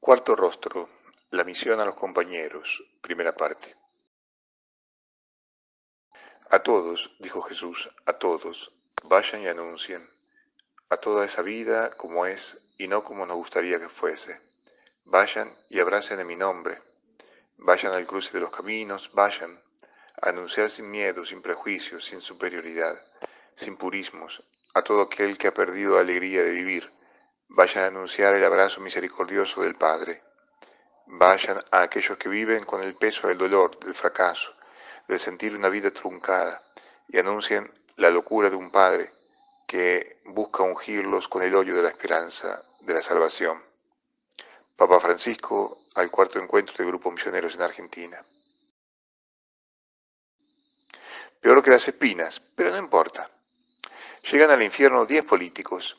Cuarto rostro, la misión a los compañeros, primera parte. A todos, dijo Jesús, a todos, vayan y anuncien, a toda esa vida como es y no como nos gustaría que fuese. Vayan y abracen en mi nombre, vayan al cruce de los caminos, vayan a anunciar sin miedo, sin prejuicios, sin superioridad, sin purismos, a todo aquel que ha perdido la alegría de vivir. Vayan a anunciar el abrazo misericordioso del Padre. Vayan a aquellos que viven con el peso del dolor, del fracaso, de sentir una vida truncada, y anuncien la locura de un Padre que busca ungirlos con el óleo de la esperanza, de la salvación. Papa Francisco al cuarto encuentro de Grupo Misioneros en Argentina. Peor que las espinas, pero no importa. Llegan al infierno 10 políticos,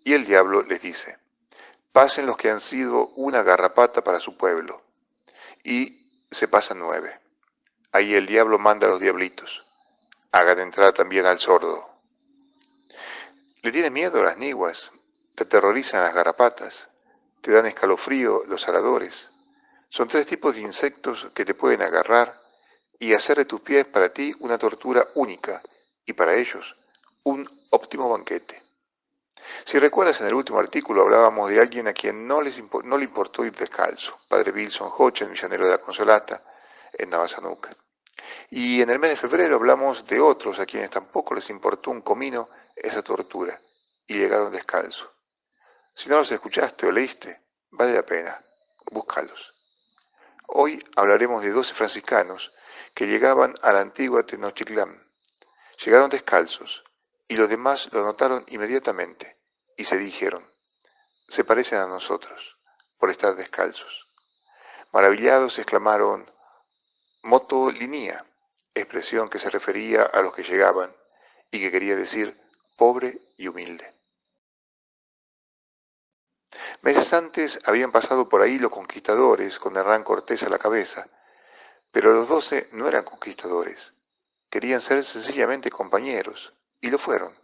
y el diablo les dice: pasen los que han sido una garrapata para su pueblo. Y se pasan 9. Ahí el diablo manda a los diablitos: hagan entrar también al sordo. Le tiene miedo a las niguas, te aterrorizan las garrapatas, te dan escalofrío los aradores. Son 3 tipos de insectos que te pueden agarrar y hacer de tus pies para ti una tortura única y para ellos un óptimo banquete. Si recuerdas, en el último artículo hablábamos de alguien a quien no le importó ir descalzo, Padre Wilson Hoche, el misionero de la Consolata, en Navasanuca. Y en el mes de febrero hablamos de otros a quienes tampoco les importó un comino esa tortura y llegaron descalzos. Si no los escuchaste o leíste, vale la pena, búscalos. Hoy hablaremos de 12 franciscanos que llegaban a la antigua Tenochtitlán. Llegaron descalzos y los demás lo notaron inmediatamente y se dijeron: se parecen a nosotros por estar descalzos. Maravillados exclamaron: moto linea, expresión que se refería a los que llegaban y que quería decir pobre y humilde. Meses antes habían pasado por ahí los conquistadores con Hernán Cortés a la cabeza, pero los 12 no eran conquistadores, querían ser sencillamente compañeros, y lo fueron.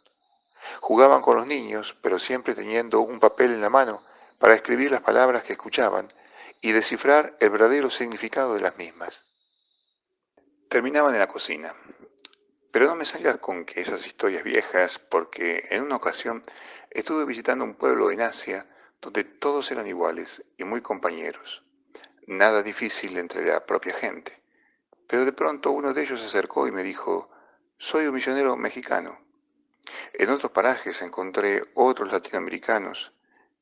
Jugaban con los niños, pero siempre teniendo un papel en la mano para escribir las palabras que escuchaban y descifrar el verdadero significado de las mismas. Terminaban en la cocina. Pero no me salgas con que esas historias viejas, porque en una ocasión estuve visitando un pueblo en Asia donde todos eran iguales y muy compañeros. Nada difícil entre la propia gente. Pero de pronto uno de ellos se acercó y me dijo: soy un misionero mexicano. En otros parajes encontré otros latinoamericanos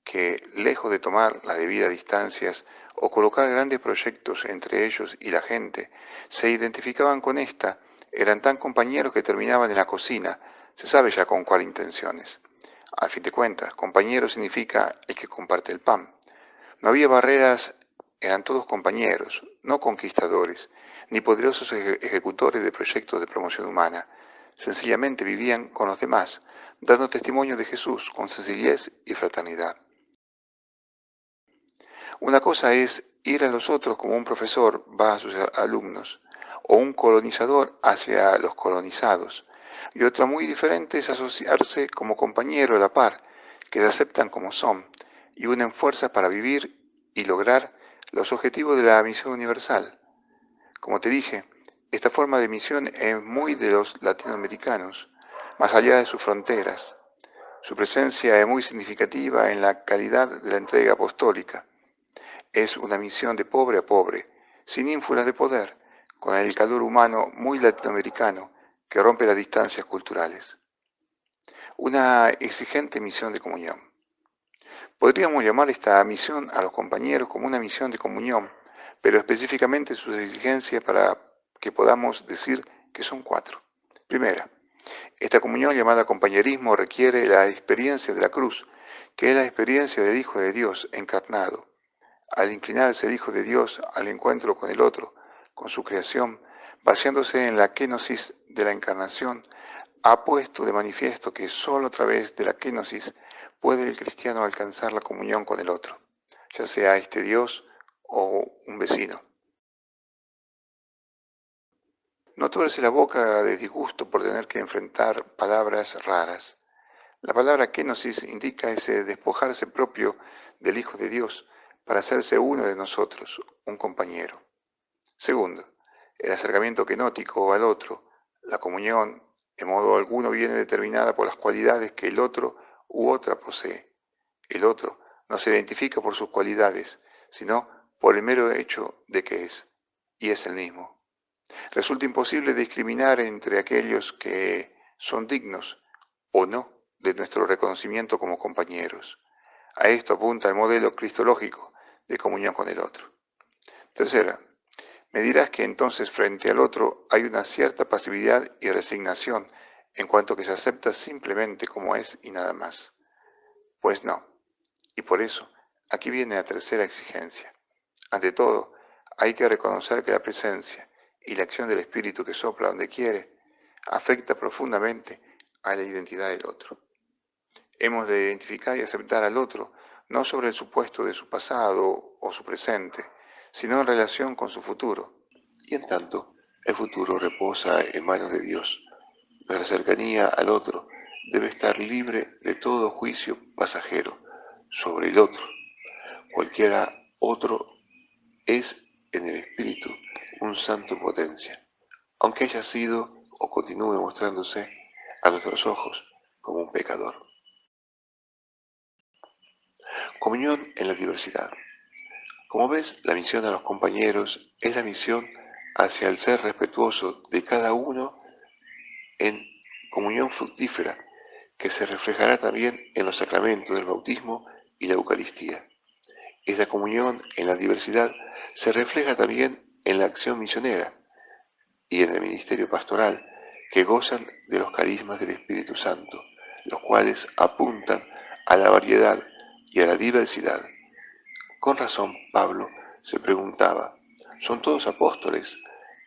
que, lejos de tomar las debidas distancias o colocar grandes proyectos entre ellos y la gente, se identificaban con esta. Eran tan compañeros que terminaban en la cocina, se sabe ya con cuál intenciones. Al fin de cuentas, compañero significa el que comparte el pan. No había barreras, eran todos compañeros, no conquistadores, ni poderosos ejecutores de proyectos de promoción humana. Sencillamente vivían con los demás, dando testimonio de Jesús con sencillez y fraternidad. Una cosa es ir a los otros como un profesor va a sus alumnos, o un colonizador hacia los colonizados, y otra muy diferente es asociarse como compañero a la par, que se aceptan como son, y unen fuerzas para vivir y lograr los objetivos de la misión universal. Como te dije, esta forma de misión es muy de los latinoamericanos, más allá de sus fronteras. Su presencia es muy significativa en la calidad de la entrega apostólica. Es una misión de pobre a pobre, sin ínfulas de poder, con el calor humano muy latinoamericano que rompe las distancias culturales. Una exigente misión de comunión. Podríamos llamar esta misión a los compañeros como una misión de comunión, pero específicamente sus exigencias para que podamos decir que son 4. Primera, esta comunión llamada compañerismo requiere la experiencia de la cruz, que es la experiencia del Hijo de Dios encarnado. Al inclinarse el Hijo de Dios al encuentro con el otro, con su creación, basándose en la kenosis de la encarnación, ha puesto de manifiesto que sólo a través de la kenosis puede el cristiano alcanzar la comunión con el otro, ya sea este Dios o un vecino. No tuerce la boca de disgusto por tener que enfrentar palabras raras. La palabra kenosis indica ese despojarse propio del Hijo de Dios para hacerse uno de nosotros, un compañero. Segundo, el acercamiento kenótico al otro, la comunión, en modo alguno viene determinada por las cualidades que el otro u otra posee. El otro no se identifica por sus cualidades, sino por el mero hecho de que es, y es el mismo. Resulta imposible discriminar entre aquellos que son dignos o no de nuestro reconocimiento como compañeros. A esto apunta el modelo cristológico de comunión con el otro. Tercera, me dirás que entonces frente al otro hay una cierta pasividad y resignación en cuanto que se acepta simplemente como es y nada más. Pues no, y por eso aquí viene la tercera exigencia. Ante todo, hay que reconocer que la presencia y la acción del espíritu que sopla donde quiere afecta profundamente a la identidad del otro. Hemos de identificar y aceptar al otro no sobre el supuesto de su pasado o su presente, sino en relación con su futuro. Y en tanto, el futuro reposa en manos de Dios. Nuestra cercanía al otro debe estar libre de todo juicio pasajero sobre el otro. Cualquiera otro es en el espíritu un santo en potencia, aunque haya sido o continúe mostrándose a nuestros ojos como un pecador. Comunión en la diversidad. Como ves, la misión a los compañeros es la misión hacia el ser respetuoso de cada uno en comunión fructífera, que se reflejará también en los sacramentos del bautismo y la Eucaristía. Esta comunión en la diversidad se refleja también en la acción misionera y en el ministerio pastoral, que gozan de los carismas del Espíritu Santo, los cuales apuntan a la variedad y a la diversidad. Con razón, Pablo se preguntaba, ¿son todos apóstoles?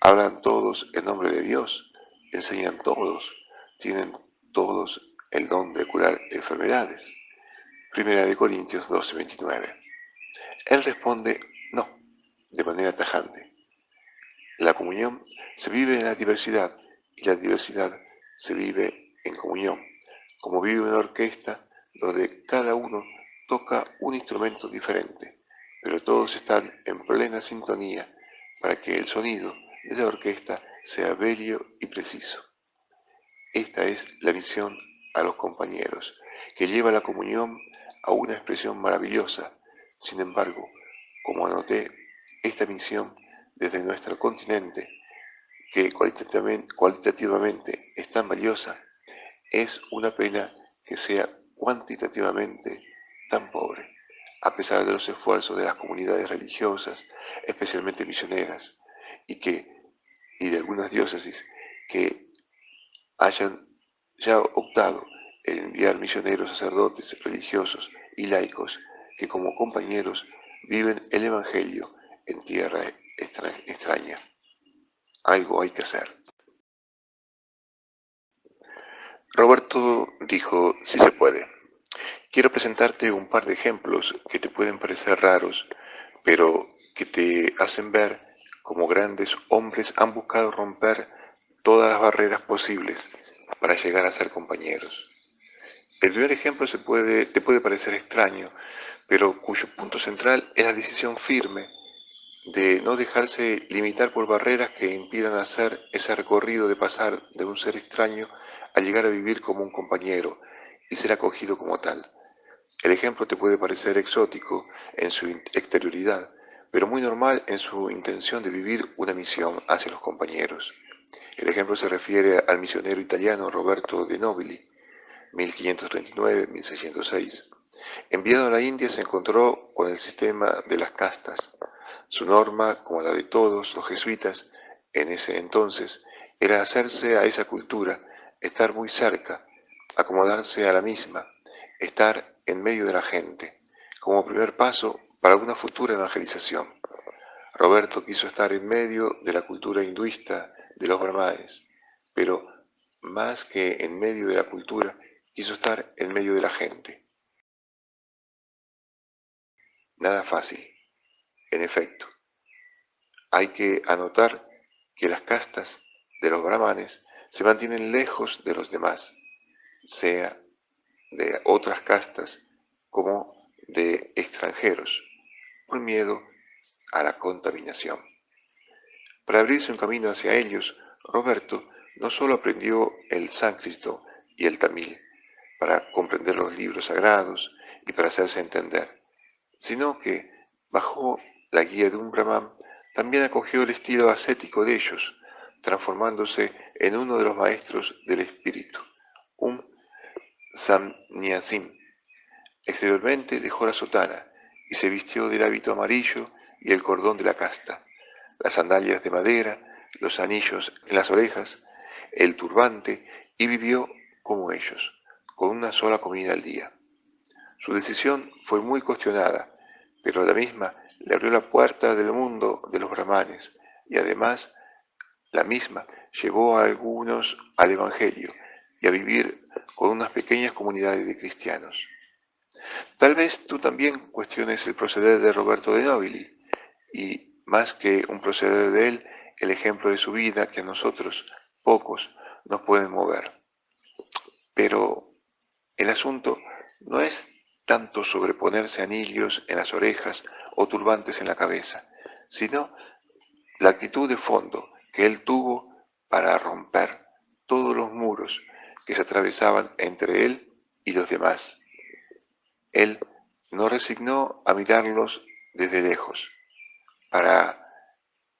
¿Hablan todos en nombre de Dios? ¿Enseñan todos? ¿Tienen todos el don de curar enfermedades? Primera de Corintios 12:29. Él responde, no, de manera tajante. La comunión se vive en la diversidad y la diversidad se vive en comunión. Como vive una orquesta donde cada uno toca un instrumento diferente, pero todos están en plena sintonía para que el sonido de la orquesta sea bello y preciso. Esta es la misión a los compañeros, que lleva la comunión a una expresión maravillosa. Sin embargo, como anoté, esta misión desde nuestro continente, que cualitativamente es tan valiosa, es una pena que sea cuantitativamente tan pobre, a pesar de los esfuerzos de las comunidades religiosas, especialmente misioneras, y de algunas diócesis que hayan ya optado en enviar misioneros, sacerdotes, religiosos y laicos que como compañeros viven el Evangelio en tierra extraña. Algo hay que hacer. Roberto dijo, si se puede. Quiero presentarte un par de ejemplos que te pueden parecer raros, pero que te hacen ver cómo grandes hombres han buscado romper todas las barreras posibles para llegar a ser compañeros. El primer ejemplo te puede parecer extraño, pero cuyo punto central es la decisión firme de no dejarse limitar por barreras que impidan hacer ese recorrido de pasar de un ser extraño a llegar a vivir como un compañero y ser acogido como tal. El ejemplo te puede parecer exótico en su exterioridad, pero muy normal en su intención de vivir una misión hacia los compañeros. El ejemplo se refiere al misionero italiano Roberto de Nobili, 1539-1606. Enviado a la India se encontró con el sistema de las castas. Su norma, como la de todos los jesuitas en ese entonces, era hacerse a esa cultura, estar muy cerca, acomodarse a la misma, estar en medio de la gente, como primer paso para una futura evangelización. Roberto quiso estar en medio de la cultura hinduista de los brahmanes, pero más que en medio de la cultura, quiso estar en medio de la gente. Nada fácil, en efecto. Hay que anotar que las castas de los brahmanes se mantienen lejos de los demás, sea de otras castas como de extranjeros. por miedo a la contaminación. Para abrirse un camino hacia ellos, Roberto no solo aprendió el sánscrito y el tamil para comprender los libros sagrados y para hacerse entender, sino que, bajo la guía de un brahman, también acogió el estilo ascético de ellos, transformándose en uno de los maestros del espíritu, un sannyasim. Exteriormente dejó la sotana y se vistió del hábito amarillo y el cordón de la casta, las sandalias de madera, los anillos en las orejas, el turbante, y vivió como ellos, con una sola comida al día. Su decisión fue muy cuestionada, pero la misma le abrió la puerta del mundo de los brahmanes y además la misma llevó a algunos al Evangelio y a vivir con unas pequeñas comunidades de cristianos. Tal vez tú también cuestiones el proceder de Roberto de Nobili y, más que un proceder de él, el ejemplo de su vida que a nosotros, pocos, nos pueden mover. Pero el asunto no es tanto sobreponerse anillos en las orejas o turbantes en la cabeza, sino la actitud de fondo que él tuvo para romper todos los muros que se atravesaban entre él y los demás. Él no resignó a mirarlos desde lejos. Para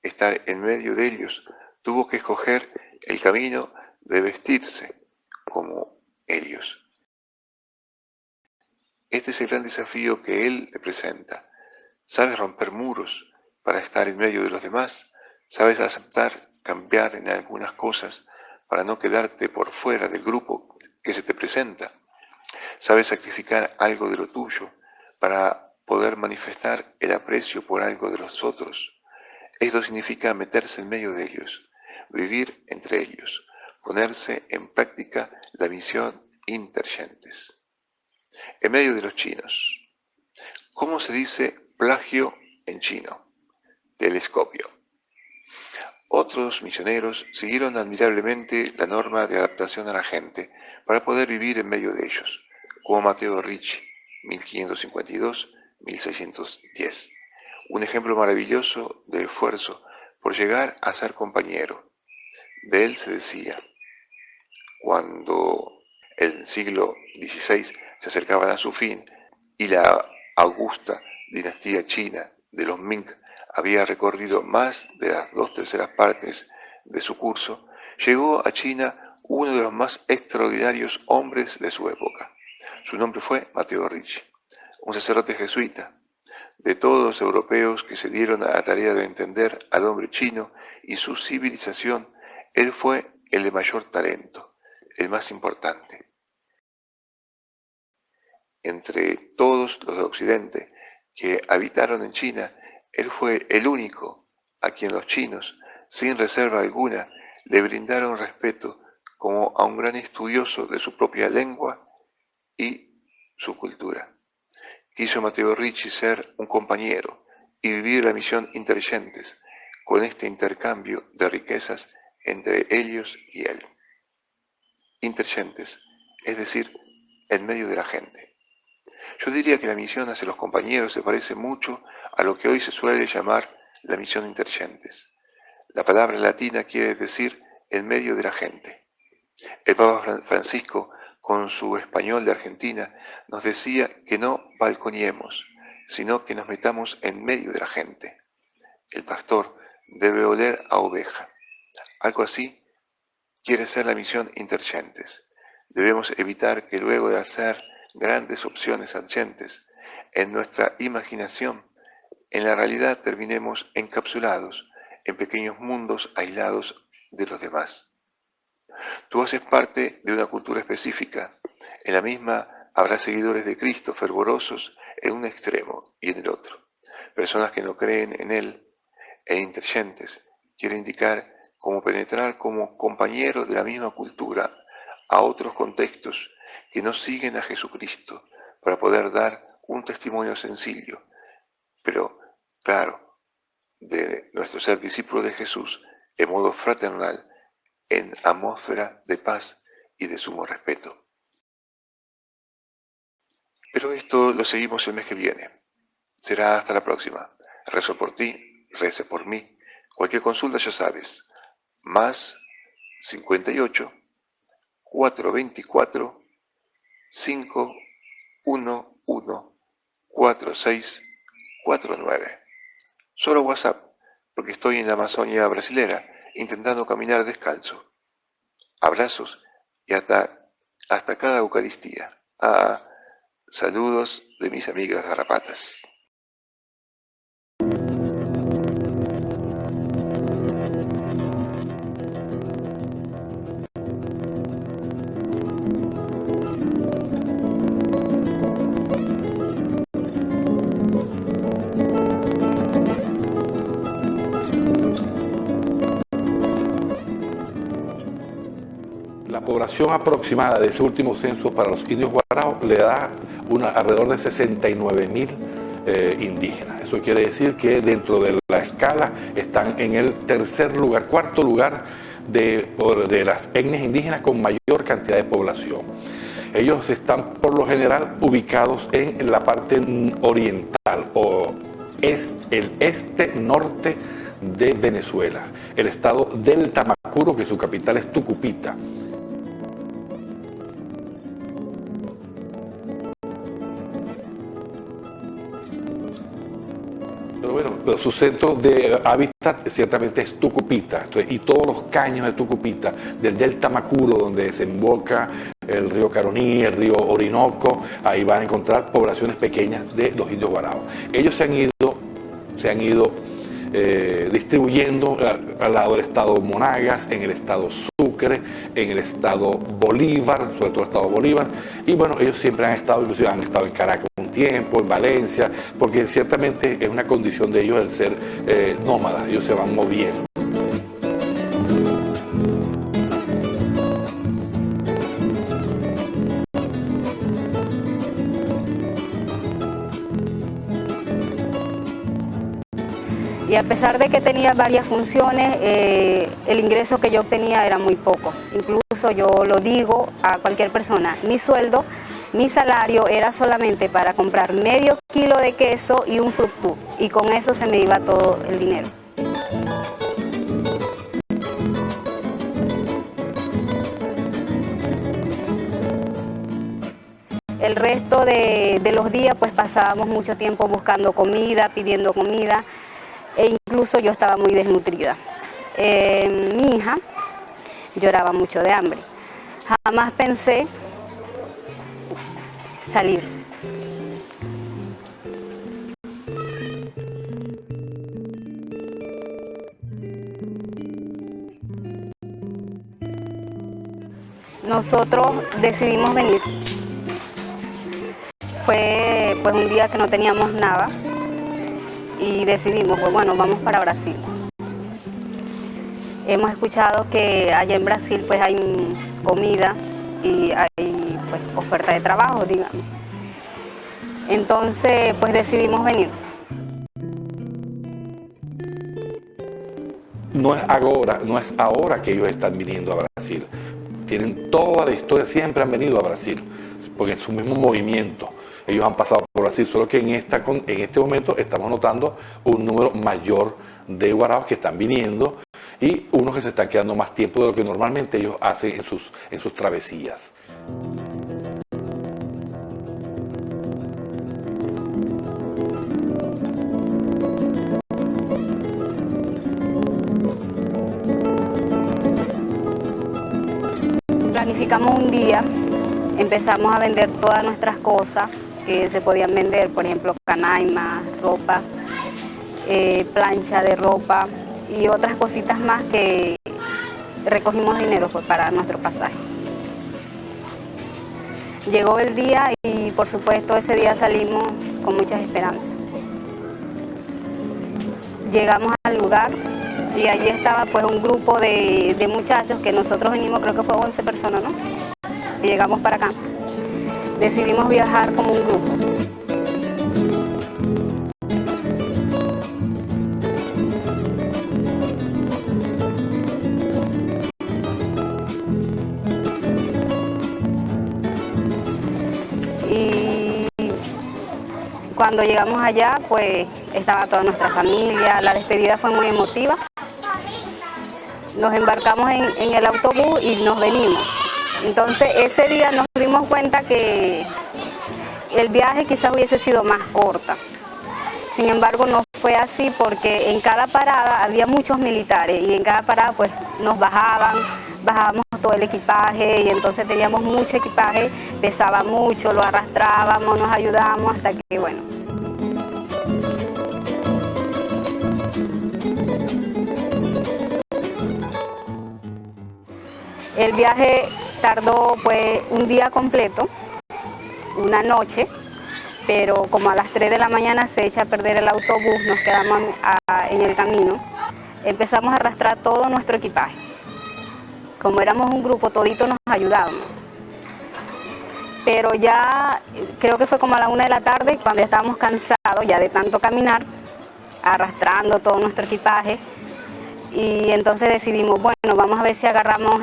estar en medio de ellos, tuvo que escoger el camino de vestirse como ellos. Este es el gran desafío que él le presenta. ¿Sabes romper muros para estar en medio de los demás? ¿Sabes aceptar cambiar en algunas cosas para no quedarte por fuera del grupo que se te presenta? ¿Sabes sacrificar algo de lo tuyo para poder manifestar el aprecio por algo de los otros? Esto significa meterse en medio de ellos, vivir entre ellos, ponerse en práctica la misión intergentes. En medio de los chinos. ¿Cómo se dice plagio en chino? Telescopio. Otros misioneros siguieron admirablemente la norma de adaptación a la gente para poder vivir en medio de ellos, como Matteo Ricci, 1552-1610. Un ejemplo maravilloso de esfuerzo por llegar a ser compañero. De él se decía, cuando el siglo XVI se acercaban a su fin y la augusta dinastía china de los Ming había recorrido más de las 2/3 partes de su curso, llegó a China uno de los más extraordinarios hombres de su época. Su nombre fue Matteo Ricci, un sacerdote jesuita. De todos los europeos que se dieron a la tarea de entender al hombre chino y su civilización, él fue el de mayor talento, el más importante. Entre todos los de Occidente que habitaron en China, él fue el único a quien los chinos, sin reserva alguna, le brindaron respeto como a un gran estudioso de su propia lengua y su cultura. Quiso Matteo Ricci ser un compañero y vivir la misión intergentes con este intercambio de riquezas entre ellos y él. Intergentes, es decir, en medio de la gente. Yo diría que la misión hacia los compañeros se parece mucho a lo que hoy se suele llamar la misión intergentes. La palabra latina quiere decir en medio de la gente. El Papa Francisco, con su español de Argentina, nos decía que no balconiemos, sino que nos metamos en medio de la gente. El pastor debe oler a oveja. Algo así quiere ser la misión intergentes. Debemos evitar que luego de hacer grandes opciones adyentes en nuestra imaginación, en la realidad terminemos encapsulados en pequeños mundos aislados de los demás. Tú haces parte de una cultura específica. En la misma habrá seguidores de Cristo fervorosos en un extremo y en el otro. Personas que no creen en Él e intergentes quiere indicar cómo penetrar como compañeros de la misma cultura a otros contextos que no siguen a Jesucristo para poder dar un testimonio sencillo, pero claro, de nuestro ser discípulos de Jesús en modo fraternal, en atmósfera de paz y de sumo respeto. Pero esto lo seguimos el mes que viene. Será hasta la próxima. Rezo por ti, reza por mí. Cualquier consulta ya sabes. Más 58 424 511 4649. Solo WhatsApp, porque estoy en la Amazonia brasilera intentando caminar descalzo. Abrazos y hasta cada Eucaristía. Saludos de mis amigas garrapatas. La población aproximada de ese último censo para los indios guaraos le da alrededor de 69.000 indígenas. Eso quiere decir que dentro de la escala están en el cuarto lugar de las etnias indígenas con mayor cantidad de población. Ellos están por lo general ubicados en la parte oriental o el este-norte de Venezuela, el estado del Tamacuro, que su capital es Tucupita. Pero bueno, su centro de hábitat ciertamente es Tucupita. Entonces, y todos los caños de Tucupita, del delta Macuro, donde desemboca el río Caroní, el río Orinoco, ahí van a encontrar poblaciones pequeñas de los indios guaraos. Ellos se han ido distribuyendo al lado del estado Monagas, en el estado Sucre, en el estado Bolívar, sobre todo el estado Bolívar, y bueno, ellos siempre inclusive han estado en Caracas un tiempo, en Valencia, porque ciertamente es una condición de ellos el ser nómadas, ellos se van moviendo. Y a pesar de que tenía varias funciones, el ingreso que yo obtenía era muy poco. Incluso yo lo digo a cualquier persona, mi sueldo, mi salario era solamente para comprar medio kilo de queso y un fructú. Y con eso se me iba todo el dinero. El resto de los días pues pasábamos mucho tiempo buscando comida, pidiendo comida. E incluso yo estaba muy desnutrida. Mi hija lloraba mucho de hambre. Jamás pensé salir. Nosotros decidimos venir. Fue pues un día que no teníamos nada. Y decidimos, pues bueno, vamos para Brasil. Hemos escuchado que allá en Brasil pues hay comida y hay pues oferta de trabajo, digamos. Entonces pues decidimos venir. No es ahora que ellos están viniendo a Brasil. Tienen toda la historia, siempre han venido a Brasil, porque es su mismo movimiento. Ellos han pasado por Brasil, solo que en este momento estamos notando un número mayor de guaraos que están viniendo y unos que se están quedando más tiempo de lo que normalmente ellos hacen en sus travesías. Planificamos un día, empezamos a vender todas nuestras cosas que se podían vender, por ejemplo, canaimas, ropa, plancha de ropa y otras cositas más que recogimos dinero pues, para nuestro pasaje. Llegó el día y por supuesto ese día salimos con muchas esperanzas. Llegamos al lugar y allí estaba pues un grupo de muchachos que nosotros venimos, creo que fue 11 personas, ¿no? Y llegamos para acá. Decidimos viajar como un grupo. Y Cuando llegamos allá, pues estaba toda nuestra familia, la despedida fue muy emotiva. Nos embarcamos en el autobús y nos venimos. Entonces ese día nos dimos cuenta que el viaje quizás hubiese sido más corta. Sin embargo, no fue así porque en cada parada había muchos militares y en cada parada pues nos bajábamos todo el equipaje y entonces teníamos mucho equipaje, pesaba mucho, lo arrastrábamos, nos ayudábamos hasta que, bueno. El viaje tardó pues un día completo, una noche, pero como a las 3 de la mañana se echa a perder el autobús, nos quedamos en el camino, empezamos a arrastrar todo nuestro equipaje. Como éramos un grupo, toditos nos ayudábamos. Pero ya creo que fue como a la 1 de la tarde, cuando ya estábamos cansados ya de tanto caminar, arrastrando todo nuestro equipaje, y entonces decidimos, bueno, vamos a ver si agarramos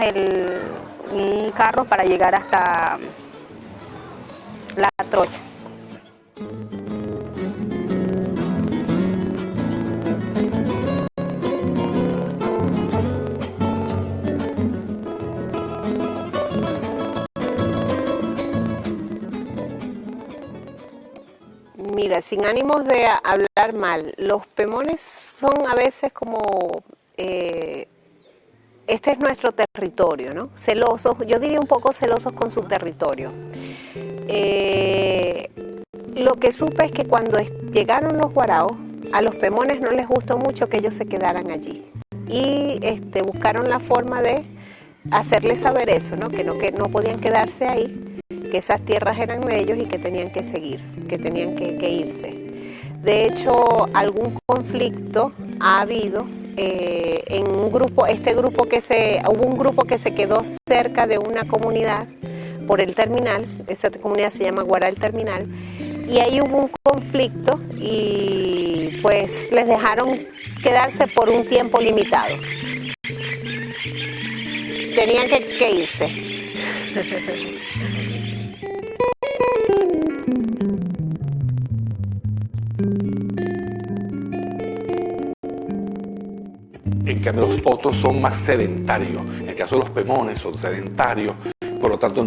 un carro para llegar hasta La Trocha. Mira, sin ánimos de hablar mal, los pemones son a veces como, este es nuestro territorio, ¿no? Celosos, yo diría un poco celosos con su territorio. Lo que supe es que cuando llegaron los guaraos, a los pemones no les gustó mucho que ellos se quedaran allí. Y buscaron la forma de hacerles saber eso, ¿no? Que no podían quedarse ahí, que esas tierras eran de ellos y que tenían que seguir, que tenían que irse. De hecho, algún conflicto ha habido en un grupo, hubo un grupo que se quedó cerca de una comunidad por el terminal, esa comunidad se llama Guará el Terminal, y ahí hubo un conflicto y pues les dejaron quedarse por un tiempo limitado. Tenían que irse. En cambio, los otros son más sedentarios. En el caso de los pemones son sedentarios, por lo tanto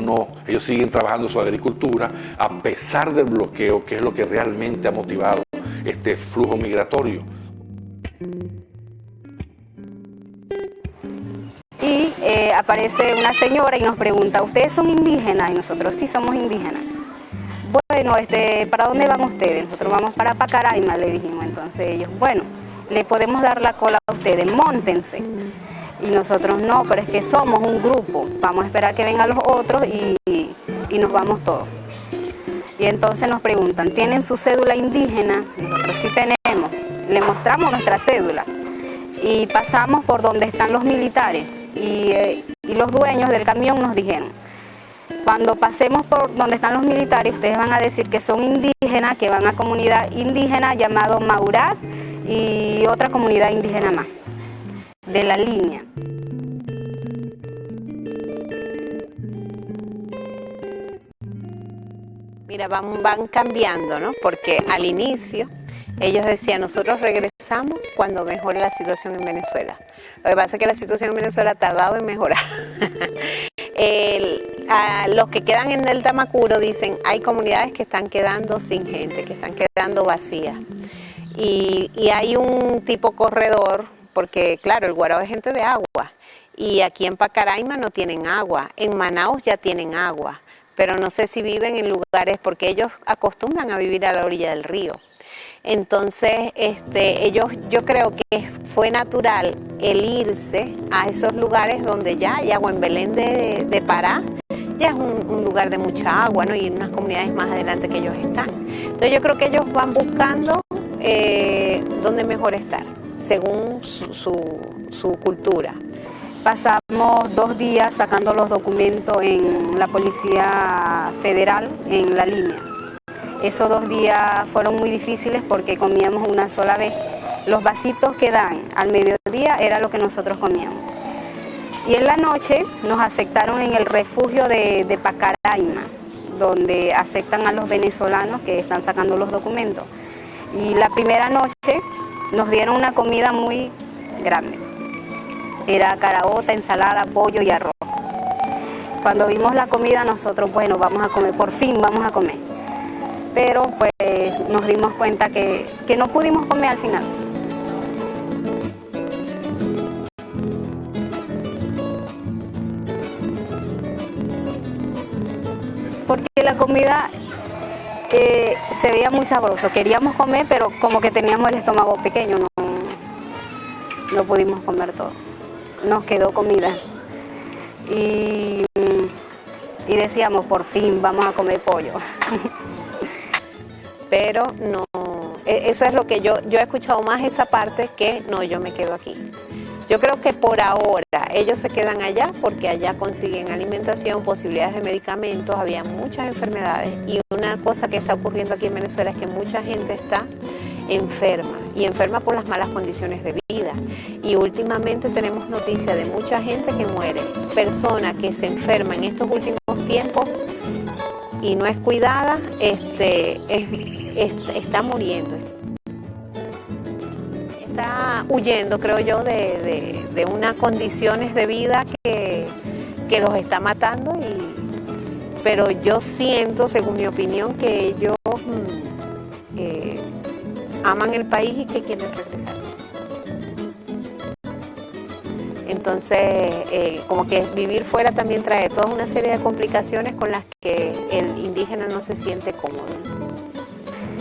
ellos siguen trabajando su agricultura a pesar del bloqueo, que es lo que realmente ha motivado este flujo migratorio. Y aparece una señora y nos pregunta, ¿ustedes son indígenas? Y nosotros, sí, somos indígenas. Bueno, ¿para dónde van ustedes? Nosotros vamos para Pacaraima, le dijimos. Entonces ellos, bueno, le podemos dar la cola a ustedes, móntense. Y nosotros, no, pero es que somos un grupo, vamos a esperar que vengan los otros y nos vamos todos. Y entonces nos preguntan, ¿tienen su cédula indígena? Nosotros sí tenemos, le mostramos nuestra cédula. Y pasamos por donde están los militares y los dueños del camión nos dijeron, cuando pasemos por donde están los militares, ustedes van a decir que son indígenas, que van a comunidad indígena llamado Maurat y otra comunidad indígena más, de la línea. Mira, van cambiando, ¿no? Porque al inicio ellos decían, nosotros regresamos cuando mejore la situación en Venezuela. Lo que pasa es que la situación en Venezuela ha tardado en mejorar. Los que quedan en el Tamacuro dicen, hay comunidades que están quedando sin gente, que están quedando vacías. Y hay un tipo corredor, porque claro, el Guarao es gente de agua. Y aquí en Pacaraima no tienen agua, en Manaus ya tienen agua. Pero no sé si viven en lugares, porque ellos acostumbran a vivir a la orilla del río. Entonces, yo creo que fue natural el irse a esos lugares donde ya hay agua. En Belén de Pará ya es un lugar de mucha agua, ¿no? Y en unas comunidades más adelante que ellos están. Entonces yo creo que ellos van buscando dónde mejor estar, según su cultura. Pasamos 2 días sacando los documentos en la Policía Federal, en la línea. Esos 2 días fueron muy difíciles porque comíamos una sola vez. Los vasitos que dan al mediodía era lo que nosotros comíamos. Y en la noche nos aceptaron en el refugio de Pacaraima, donde aceptan a los venezolanos que están sacando los documentos. Y la primera noche nos dieron una comida muy grande. Era caraota, ensalada, pollo y arroz. Cuando vimos la comida nosotros, bueno, vamos a comer, por fin vamos a comer. Pero pues nos dimos cuenta que no pudimos comer al final. Porque la comida se veía muy sabroso, queríamos comer, pero como que teníamos el estómago pequeño, no pudimos comer todo. Nos quedó comida. Y decíamos, por fin vamos a comer pollo. Pero no, eso es lo que yo he escuchado más esa parte que no, yo me quedo aquí. Yo creo que por ahora ellos se quedan allá porque allá consiguen alimentación, posibilidades de medicamentos, había muchas enfermedades y una cosa que está ocurriendo aquí en Venezuela es que mucha gente está enferma y enferma por las malas condiciones de vida y últimamente tenemos noticia de mucha gente que muere, persona que se enferma en estos últimos tiempos y no es cuidada, está muriendo. Está huyendo, creo yo, de unas condiciones de vida que los está matando, pero yo siento, según mi opinión, que ellos aman el país y que quieren regresar. Entonces, como que vivir fuera también trae toda una serie de complicaciones con las que el indígena no se siente cómodo.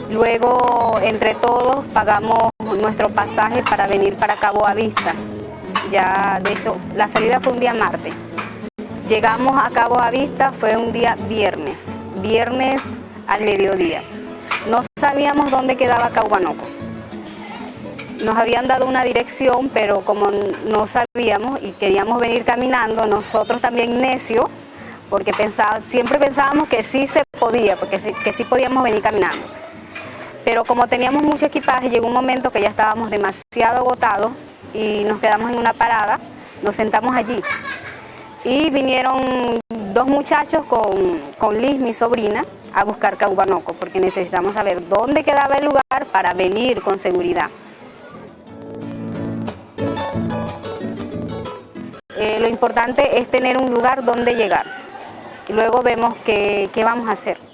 Luego, entre todos, pagamos nuestro pasaje para venir para Cabo Avista. Ya, de hecho, la salida fue un día martes. Llegamos a Cabo Avista, fue un día viernes al mediodía. No sabíamos dónde quedaba Caubaноco. Nos habían dado una dirección, pero como no sabíamos y queríamos venir caminando, nosotros también necios, porque siempre pensábamos que sí se podía, que sí podíamos venir caminando. Pero como teníamos mucho equipaje, llegó un momento que ya estábamos demasiado agotados y nos quedamos en una parada, nos sentamos allí. Y vinieron dos muchachos con Liz, mi sobrina, a buscar Caubaноco, porque necesitamos saber dónde quedaba el lugar para venir con seguridad. Lo importante es tener un lugar donde llegar. Y luego vemos qué vamos a hacer.